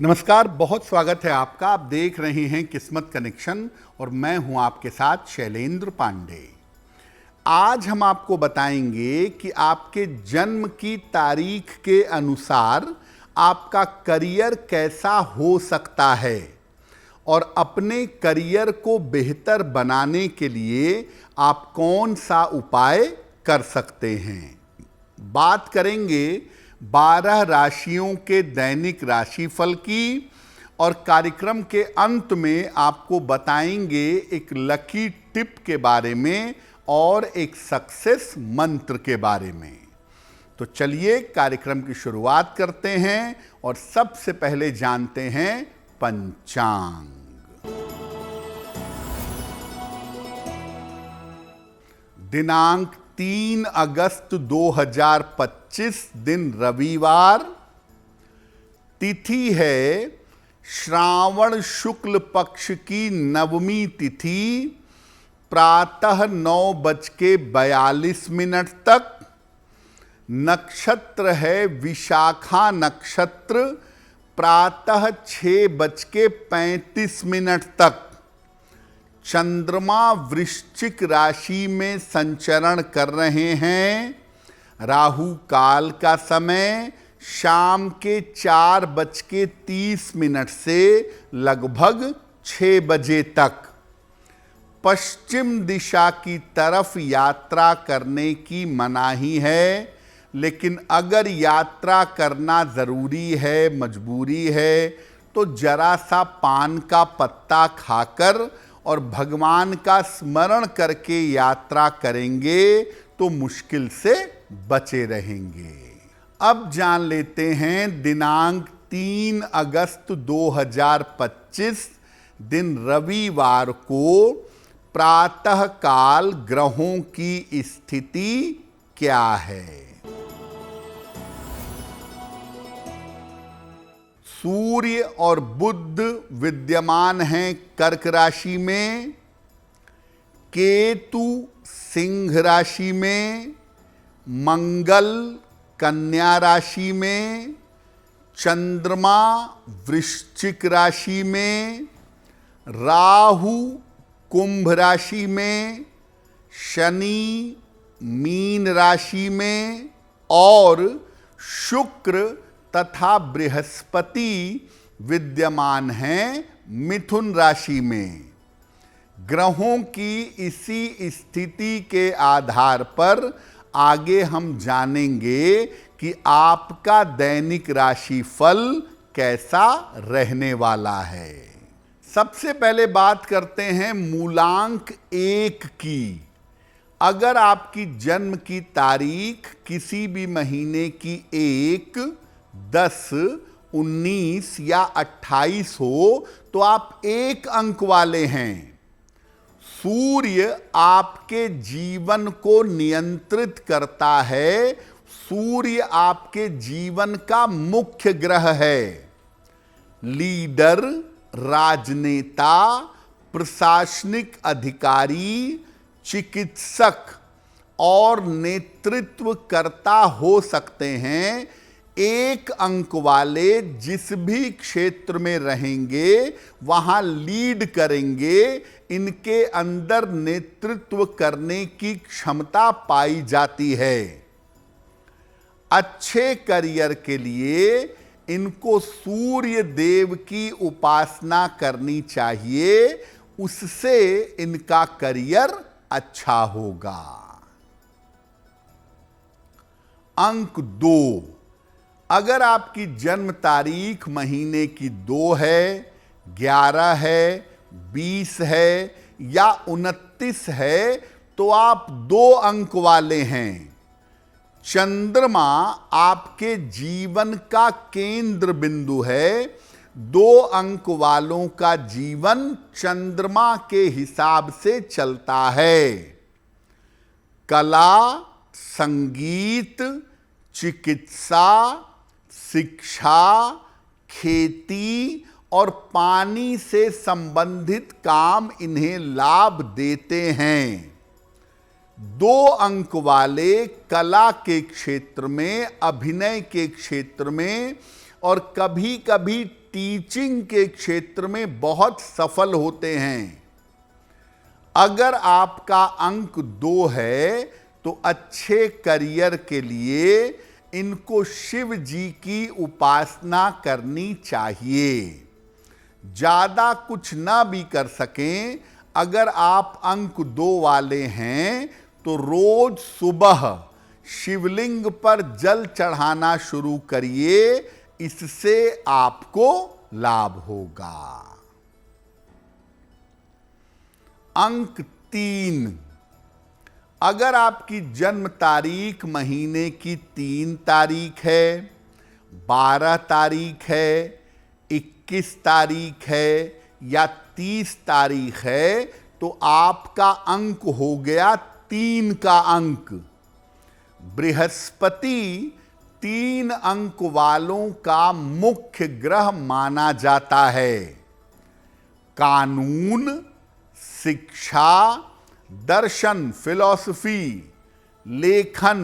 नमस्कार, बहुत स्वागत है आपका। आप देख रहे हैं किस्मत कनेक्शन और मैं हूं आपके साथ शैलेंद्र पांडे। आज हम आपको बताएंगे कि आपके जन्म की तारीख के अनुसार आपका करियर कैसा हो सकता है और अपने करियर को बेहतर बनाने के लिए आप कौन सा उपाय कर सकते हैं। बात करेंगे 12 राशियों के दैनिक राशिफल की और कार्यक्रम के अंत में आपको बताएंगे एक लकी टिप के बारे में और एक सक्सेस मंत्र के बारे में। तो चलिए कार्यक्रम की शुरुआत करते हैं और सबसे पहले जानते हैं पंचांग। दिनांक 3 अगस्त 2025 दिन रविवार। तिथि है श्रावण शुक्ल पक्ष की नवमी तिथि, प्रातः 9:42 तक। नक्षत्र है विशाखा नक्षत्र, प्रातः 6:35 तक। चंद्रमा वृश्चिक राशि में संचरण कर रहे हैं। राहु काल का समय शाम के 4:30 से लगभग 6 बजे तक। पश्चिम दिशा की तरफ यात्रा करने की मनाही है, लेकिन अगर यात्रा करना ज़रूरी है, मजबूरी है, तो जरा सा पान का पत्ता खाकर और भगवान का स्मरण करके यात्रा करेंगे तो मुश्किल से बचे रहेंगे। अब जान लेते हैं दिनांक 3 अगस्त 2025 दिन रविवार को प्रातः काल ग्रहों की स्थिति क्या है। सूर्य और बुध विद्यमान हैं कर्क राशि में, केतु सिंह राशि में, मंगल कन्या राशि में, चंद्रमा वृश्चिक राशि में, राहु कुंभ राशि में, शनि मीन राशि में और शुक्र तथा बृहस्पति विद्यमान हैं मिथुन राशि में। ग्रहों की इसी स्थिति के आधार पर आगे हम जानेंगे कि आपका दैनिक राशिफल कैसा रहने वाला है। सबसे पहले बात करते हैं मूलांक 1 की। अगर आपकी जन्म की तारीख किसी भी महीने की 1, 10, 19 या 28 हो तो आप 1 अंक वाले हैं। सूर्य आपके जीवन को नियंत्रित करता है। सूर्य आपके जीवन का मुख्य ग्रह है। लीडर, राजनेता, प्रशासनिक अधिकारी, चिकित्सक और नेतृत्वकर्ता हो सकते हैं। 1 अंक वाले जिस भी क्षेत्र में रहेंगे वहां लीड करेंगे। इनके अंदर नेतृत्व करने की क्षमता पाई जाती है। अच्छे करियर के लिए इनको सूर्य देव की उपासना करनी चाहिए, उससे इनका करियर अच्छा होगा। अंक 2, अगर आपकी जन्म तारीख महीने की 2 है, 11 है, 20 है या 29 है तो आप 2 अंक वाले हैं। चंद्रमा आपके जीवन का केंद्र बिंदु है। 2 अंक वालों का जीवन चंद्रमा के हिसाब से चलता है। कला, संगीत, चिकित्सा, शिक्षा, खेती और पानी से संबंधित काम इन्हें लाभ देते हैं। 2 अंक वाले कला के क्षेत्र में, अभिनय के क्षेत्र में और कभी कभी टीचिंग के क्षेत्र में बहुत सफल होते हैं। अगर आपका अंक 2 है तो अच्छे करियर के लिए इनको शिव जी की उपासना करनी चाहिए। ज्यादा कुछ ना भी कर सकें, अगर आप अंक 2 वाले हैं तो रोज सुबह शिवलिंग पर जल चढ़ाना शुरू करिए, इससे आपको लाभ होगा। अंक 3, अगर आपकी जन्म तारीख महीने की 3 तारीख है, 12 तारीख है, 21 तारीख है या 30 तारीख है तो आपका अंक हो गया 3 का अंक। बृहस्पति 3 अंक वालों का मुख्य ग्रह माना जाता है। कानून, शिक्षा, दर्शन, फिलॉसफी, लेखन,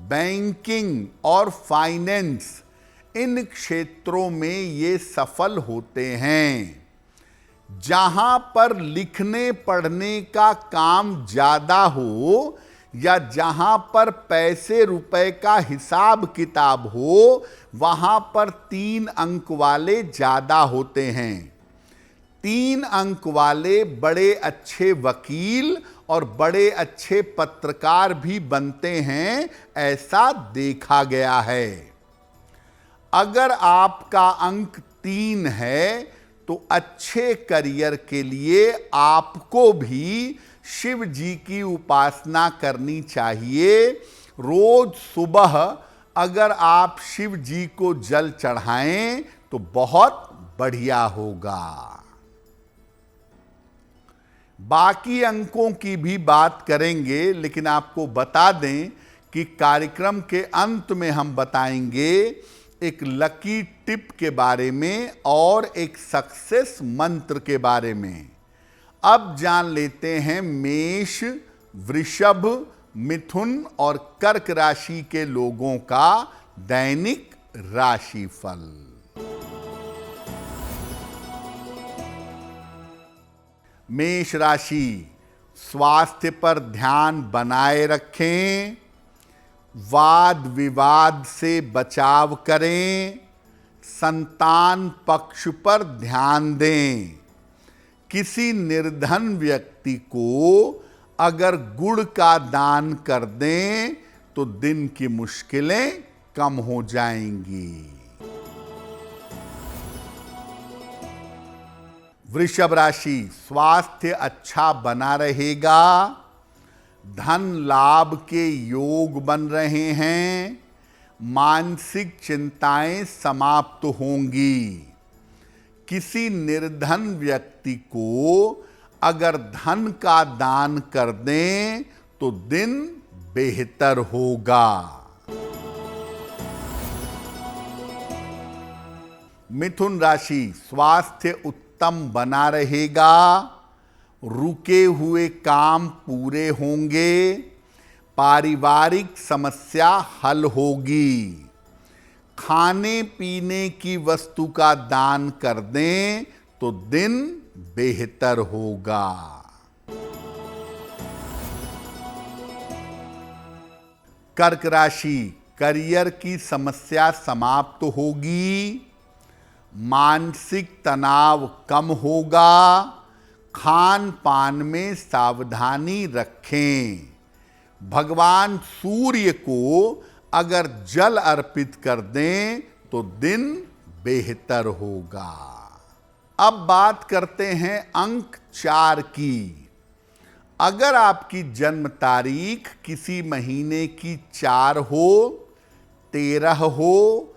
बैंकिंग और फाइनेंस, इन क्षेत्रों में ये सफल होते हैं। जहां पर लिखने पढ़ने का काम ज्यादा हो या जहां पर पैसे रुपए का हिसाब किताब हो, वहां पर 3 अंक वाले ज्यादा होते हैं। 3 अंक वाले बड़े अच्छे वकील और बड़े अच्छे पत्रकार भी बनते हैं, ऐसा देखा गया है। अगर आपका अंक 3 है तो अच्छे करियर के लिए आपको भी शिव जी की उपासना करनी चाहिए। रोज सुबह अगर आप शिव जी को जल चढ़ाएं तो बहुत बढ़िया होगा। बाकी अंकों की भी बात करेंगे, लेकिन आपको बता दें कि कार्यक्रम के अंत में हम बताएंगे एक लकी टिप के बारे में और एक सक्सेस मंत्र के बारे में। अब जान लेते हैं मेष, वृषभ, मिथुन और कर्क राशि के लोगों का दैनिक राशिफल। मेष राशि, स्वास्थ्य पर ध्यान बनाए रखें, वाद विवाद से बचाव करें, संतान पक्ष पर ध्यान दें। किसी निर्धन व्यक्ति को अगर गुड़ का दान कर दें तो दिन की मुश्किलें कम हो जाएंगी। वृषभ राशि, स्वास्थ्य अच्छा बना रहेगा, धन लाभ के योग बन रहे हैं, मानसिक चिंताएं समाप्त होंगी। किसी निर्धन व्यक्ति को अगर धन का दान कर दें तो दिन बेहतर होगा। मिथुन राशि, स्वास्थ्य उत्तम बना रहेगा, रुके हुए काम पूरे होंगे, पारिवारिक समस्या हल होगी। खाने पीने की वस्तु का दान कर दें तो दिन बेहतर होगा। कर्क राशि, करियर की समस्या समाप्त होगी, मानसिक तनाव कम होगा, खान पान में सावधानी रखें। भगवान सूर्य को अगर जल अर्पित कर दें तो दिन बेहतर होगा। अब बात करते हैं अंक 4 की। अगर आपकी जन्म तारीख किसी महीने की 4 हो, 13 हो,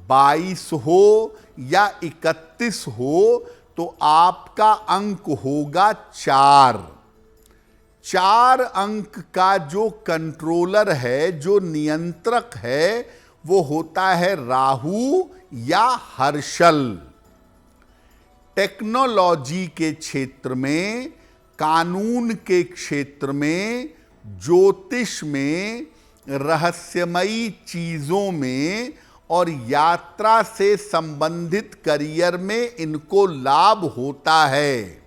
22 हो या 31 हो तो आपका अंक होगा 4। 4 अंक का जो कंट्रोलर है, जो नियंत्रक है, वो होता है राहु या हर्षल। टेक्नोलॉजी के क्षेत्र में, कानून के क्षेत्र में, ज्योतिष में, रहस्यमयी चीजों में और यात्रा से संबंधित करियर में इनको लाभ होता है।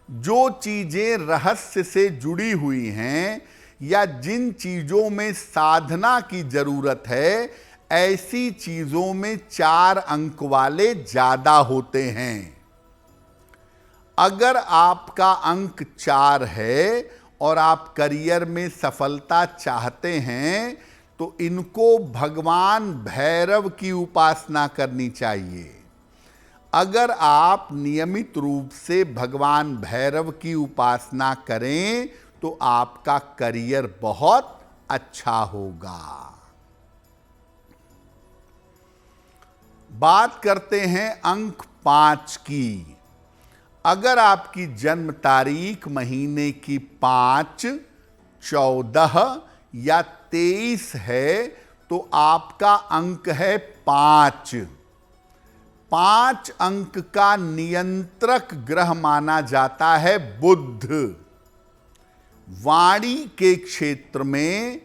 जो चीजें रहस्य से जुड़ी हुई हैं या जिन चीजों में साधना की जरूरत है, ऐसी चीजों में 4 अंक वाले ज्यादा होते हैं। अगर आपका अंक 4 है और आप करियर में सफलता चाहते हैं तो इनको भगवान भैरव की उपासना करनी चाहिए। अगर आप नियमित रूप से भगवान भैरव की उपासना करें तो आपका करियर बहुत अच्छा होगा। बात करते हैं अंक 5 की। अगर आपकी जन्म तारीख महीने की 5, 14 या 23 है तो आपका अंक है 5। 5 अंक का नियंत्रक ग्रह माना जाता है बुध। वाणी के क्षेत्र में,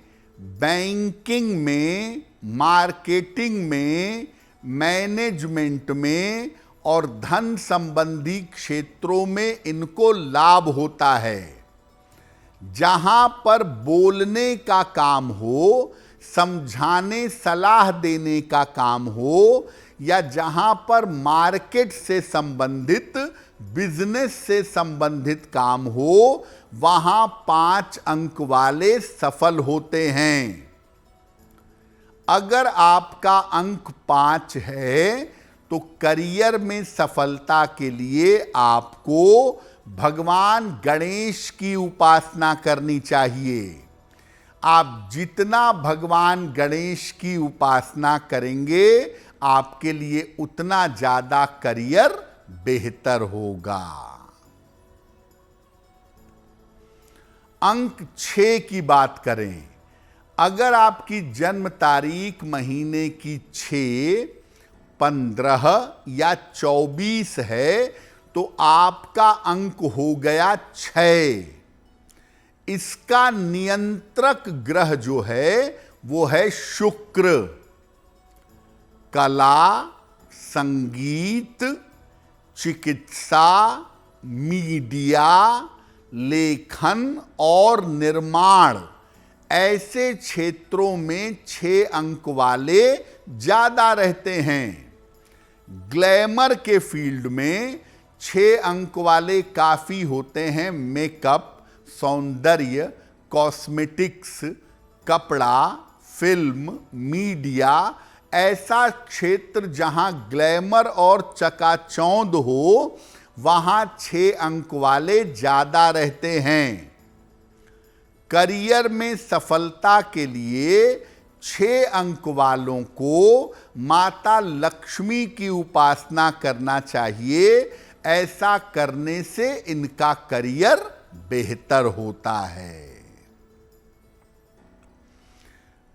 बैंकिंग में, मार्केटिंग में, मैनेजमेंट में और धन संबंधी क्षेत्रों में इनको लाभ होता है। जहां पर बोलने का काम हो, समझाने सलाह देने का काम हो या जहां पर मार्केट से संबंधित, बिजनेस से संबंधित काम हो, वहां 5 अंक वाले सफल होते हैं। अगर आपका अंक 5 है तो करियर में सफलता के लिए आपको भगवान गणेश की उपासना करनी चाहिए। आप जितना भगवान गणेश की उपासना करेंगे आपके लिए उतना ज्यादा करियर बेहतर होगा। अंक 6 की बात करें। अगर आपकी जन्म तारीख महीने की 6, 15 या 24 है तो आपका अंक हो गया 6। इसका नियंत्रक ग्रह जो है वो है शुक्र। कला, संगीत, चिकित्सा, मीडिया, लेखन और निर्माण, ऐसे क्षेत्रों में 6 अंक वाले ज्यादा रहते हैं। ग्लैमर के फील्ड में 6 अंक वाले काफी होते हैं। मेकअप, सौंदर्य, कॉस्मेटिक्स, कपड़ा, फिल्म, मीडिया, ऐसा क्षेत्र जहां ग्लैमर और चकाचौंध हो, वहां 6 अंक वाले ज्यादा रहते हैं। करियर में सफलता के लिए 6 अंक वालों को माता लक्ष्मी की उपासना करना चाहिए। ऐसा करने से इनका करियर बेहतर होता है।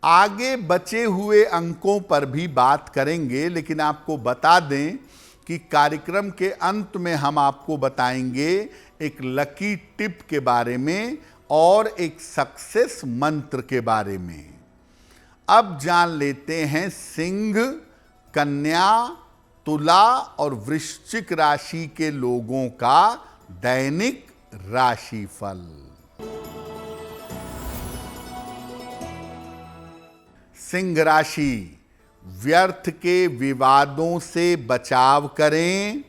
आगे बचे हुए अंकों पर भी बात करेंगे, लेकिन आपको बता दें कि कार्यक्रम के अंत में हम आपको बताएंगे एक लकी टिप के बारे में और एक सक्सेस मंत्र के बारे में। अब जान लेते हैं सिंह, कन्या, तुला और वृश्चिक राशि के लोगों का दैनिक राशिफल। सिंह राशि, व्यर्थ के विवादों से बचाव करें।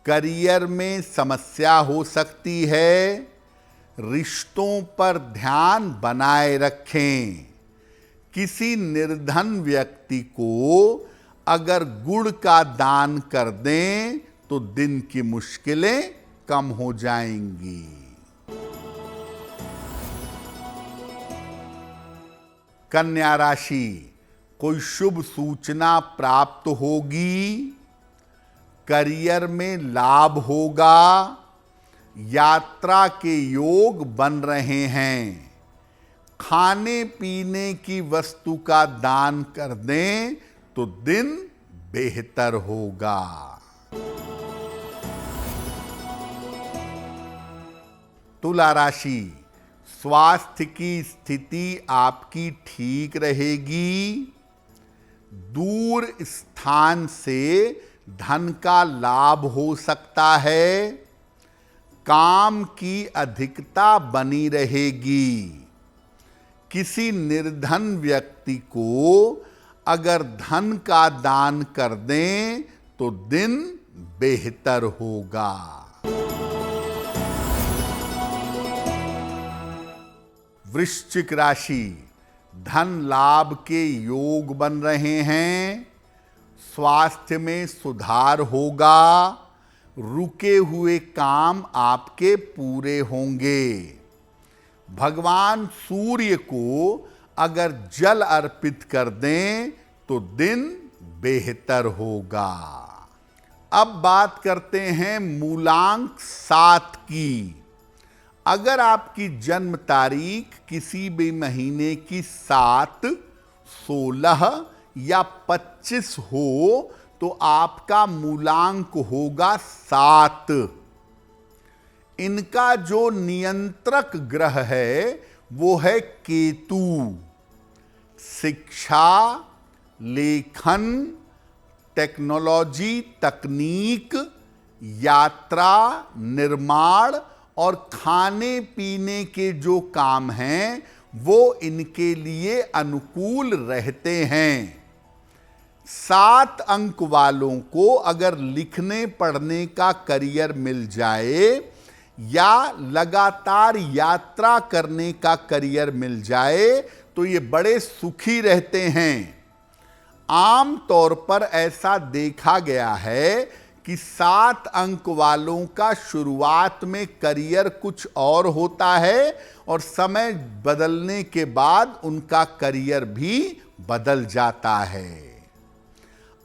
करियर में समस्या हो सकती है। रिश्तों पर ध्यान बनाए रखें। किसी निर्धन व्यक्ति को अगर गुड़ का दान कर दें तो दिन की मुश्किलें कम हो जाएंगी। कन्या राशि, कोई शुभ सूचना प्राप्त होगी। करियर में लाभ होगा। यात्रा के योग बन रहे हैं। खाने पीने की वस्तु का दान कर दें तो दिन बेहतर होगा। तुला राशि, स्वास्थ्य की स्थिति आपकी ठीक रहेगी। दूर स्थान से धन का लाभ हो सकता है, काम की अधिकता बनी रहेगी। किसी निर्धन व्यक्ति को अगर धन का दान कर दें तो दिन बेहतर होगा। वृश्चिक राशि, धन लाभ के योग बन रहे हैं, स्वास्थ्य में सुधार होगा, रुके हुए काम आपके पूरे होंगे। भगवान सूर्य को अगर जल अर्पित कर दें तो दिन बेहतर होगा। अब बात करते हैं मूलांक 7 की। अगर आपकी जन्म तारीख किसी भी महीने की 7, 16 या 25 हो तो आपका मूलांक होगा 7। इनका जो नियंत्रक ग्रह है वो है केतु। शिक्षा, लेखन, टेक्नोलॉजी, तकनीक, यात्रा, निर्माण और खाने पीने के जो काम हैं वो इनके लिए अनुकूल रहते हैं। 7 अंक वालों को अगर लिखने पढ़ने का करियर मिल जाए या लगातार यात्रा करने का करियर मिल जाए तो ये बड़े सुखी रहते हैं। आम तौर पर ऐसा देखा गया है कि 7 अंक वालों का शुरुआत में करियर कुछ और होता है और समय बदलने के बाद उनका करियर भी बदल जाता है।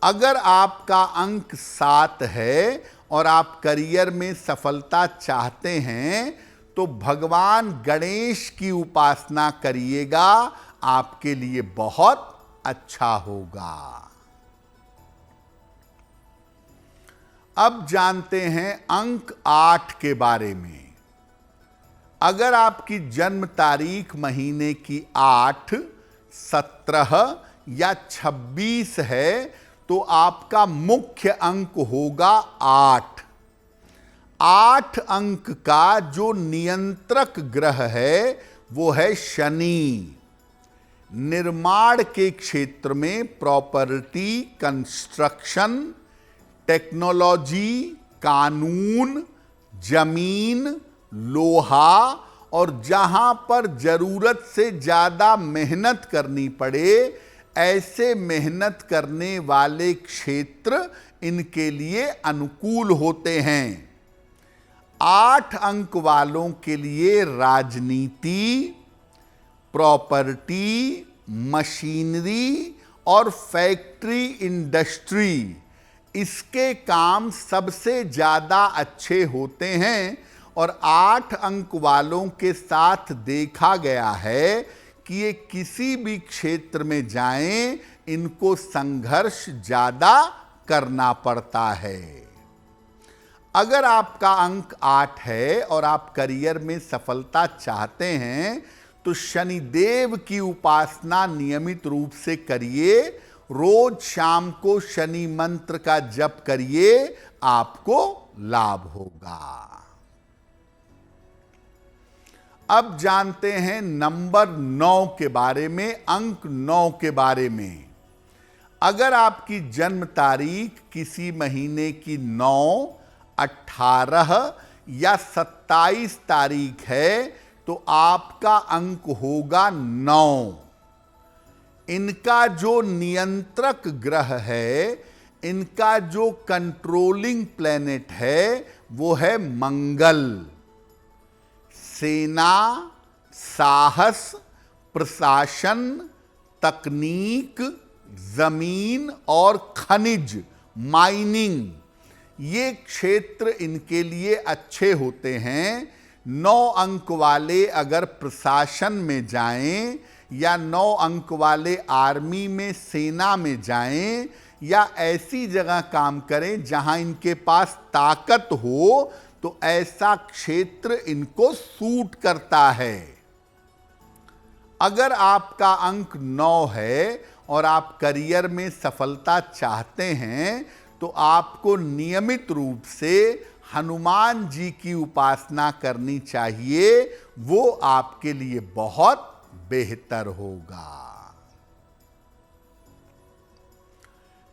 अगर आपका अंक 7 है और आप करियर में सफलता चाहते हैं तो भगवान गणेश की उपासना करिएगा, आपके लिए बहुत अच्छा होगा। अब जानते हैं अंक 8 के बारे में। अगर आपकी जन्म तारीख महीने की 8, 17 या 26 है तो आपका मुख्य अंक होगा 8। 8 अंक का जो नियंत्रक ग्रह है वो है शनि। निर्माण के क्षेत्र में प्रॉपर्टी, कंस्ट्रक्शन, टेक्नोलॉजी, कानून, जमीन, लोहा और जहां पर जरूरत से ज्यादा मेहनत करनी पड़े ऐसे मेहनत करने वाले क्षेत्र इनके लिए अनुकूल होते हैं। 8 अंक वालों के लिए राजनीति, प्रॉपर्टी, मशीनरी और फैक्ट्री इंडस्ट्री, इसके काम सबसे ज्यादा अच्छे होते हैं और 8 अंक वालों के साथ देखा गया है कि ये किसी भी क्षेत्र में जाएं इनको संघर्ष ज्यादा करना पड़ता है। अगर आपका अंक 8 है और आप करियर में सफलता चाहते हैं तो शनिदेव की उपासना नियमित रूप से करिए। रोज शाम को शनि मंत्र का जप करिए, आपको लाभ होगा। अब जानते हैं नंबर 9 के बारे में, अंक 9 के बारे में। अगर आपकी जन्म तारीख किसी महीने की 9, 18 या 27 तारीख है तो आपका अंक होगा 9। इनका जो नियंत्रक ग्रह है, इनका जो कंट्रोलिंग प्लैनेट है वो है मंगल। सेना, साहस, प्रशासन, तकनीक, जमीन और खनिज, माइनिंग, ये क्षेत्र इनके लिए अच्छे होते हैं। 9 अंक वाले अगर प्रशासन में जाएं या 9 अंक वाले आर्मी में, सेना में जाएं या ऐसी जगह काम करें जहां इनके पास ताकत हो तो ऐसा क्षेत्र इनको सूट करता है। अगर आपका अंक 9 है और आप करियर में सफलता चाहते हैं तो आपको नियमित रूप से हनुमान जी की उपासना करनी चाहिए। वो आपके लिए बहुत बेहतर होगा।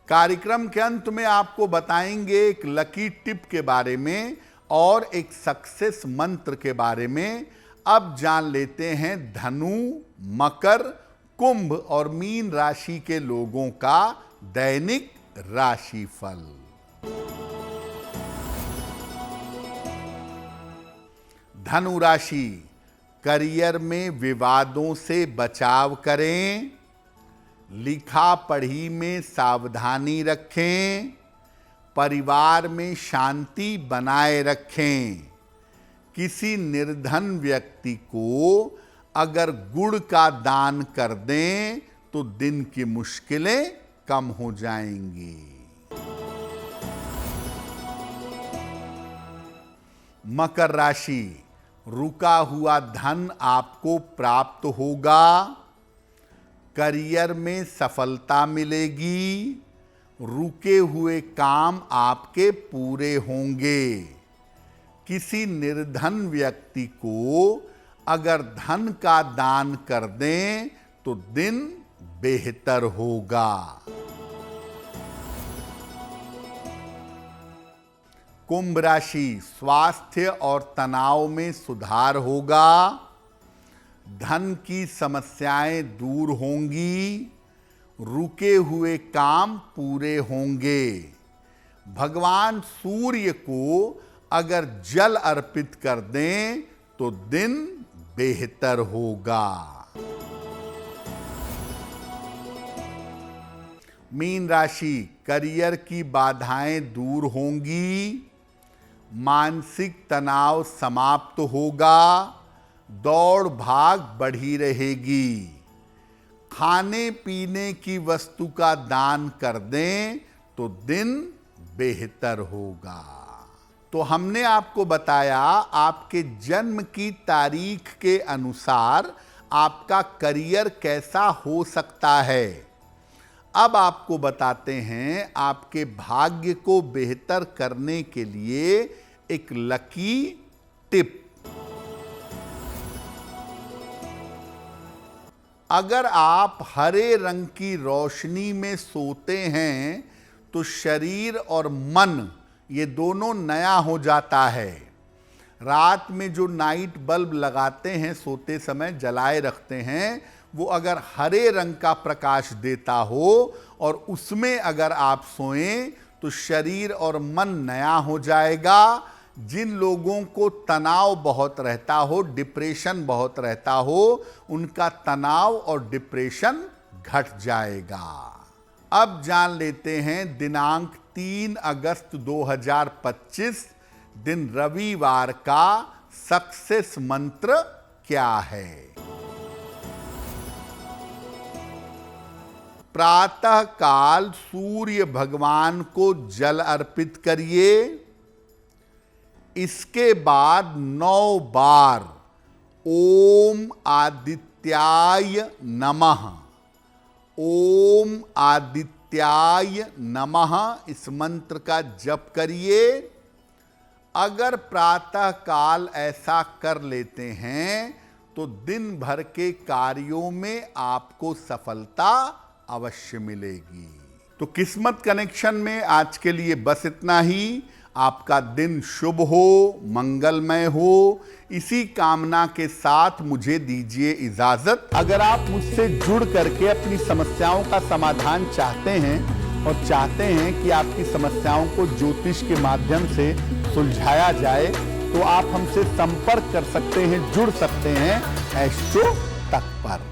कार्यक्रम के अंत में आपको बताएंगे एक लकी टिप के बारे में और एक सक्सेस मंत्र के बारे में। अब जान लेते हैं धनु, मकर, कुंभ और मीन राशि के लोगों का दैनिक राशिफल। धनु राशि, करियर में विवादों से बचाव करें, लिखा पढ़ी में सावधानी रखें, परिवार में शांति बनाए रखें। किसी निर्धन व्यक्ति को अगर गुड़ का दान कर दें तो दिन की मुश्किलें कम हो जाएंगी। मकर राशि, रुका हुआ धन आपको प्राप्त होगा, करियर में सफलता मिलेगी, रुके हुए काम आपके पूरे होंगे। किसी निर्धन व्यक्ति को अगर धन का दान कर दें तो दिन बेहतर होगा। कुंभ राशि, स्वास्थ्य और तनाव में सुधार होगा, धन की समस्याएं दूर होंगी, रुके हुए काम पूरे होंगे। भगवान सूर्य को अगर जल अर्पित कर दें तो दिन बेहतर होगा। मीन राशि, करियर की बाधाएं दूर होंगी, मानसिक तनाव समाप्त होगा, दौड़ भाग बढ़ी रहेगी। खाने पीने की वस्तु का दान कर दें तो दिन बेहतर होगा। तो हमने आपको बताया आपके जन्म की तारीख के अनुसार आपका करियर कैसा हो सकता है। अब आपको बताते हैं आपके भाग्य को बेहतर करने के लिए एक लकी टिप। अगर आप हरे रंग की रोशनी में सोते हैं तो शरीर और मन ये दोनों नया हो जाता है। रात में जो नाइट बल्ब लगाते हैं, सोते समय जलाए रखते हैं, वो अगर हरे रंग का प्रकाश देता हो और उसमें अगर आप सोएं तो शरीर और मन नया हो जाएगा। जिन लोगों को तनाव बहुत रहता हो, डिप्रेशन बहुत रहता हो, उनका तनाव और डिप्रेशन घट जाएगा। अब जान लेते हैं दिनांक 3 अगस्त 2025 दिन रविवार का सक्सेस मंत्र क्या है। प्रातः काल सूर्य भगवान को जल अर्पित करिए। इसके बाद 9 बार ओम आदित्याय नमः, ओम आदित्याय नमः इस मंत्र का जप करिए। अगर प्रातः काल ऐसा कर लेते हैं तो दिन भर के कार्यों में आपको सफलता अवश्य मिलेगी। तो किस्मत कनेक्शन में आज के लिए बस इतना ही। आपका दिन शुभ हो, मंगलमय हो, इसी कामना के साथ मुझे दीजिए इजाजत। अगर आप मुझसे जुड़ करके अपनी समस्याओं का समाधान चाहते हैं और चाहते हैं कि आपकी समस्याओं को ज्योतिष के माध्यम से सुलझाया जाए तो आप हमसे संपर्क कर सकते हैं, जुड़ सकते हैं एस्ट्रो तक पर।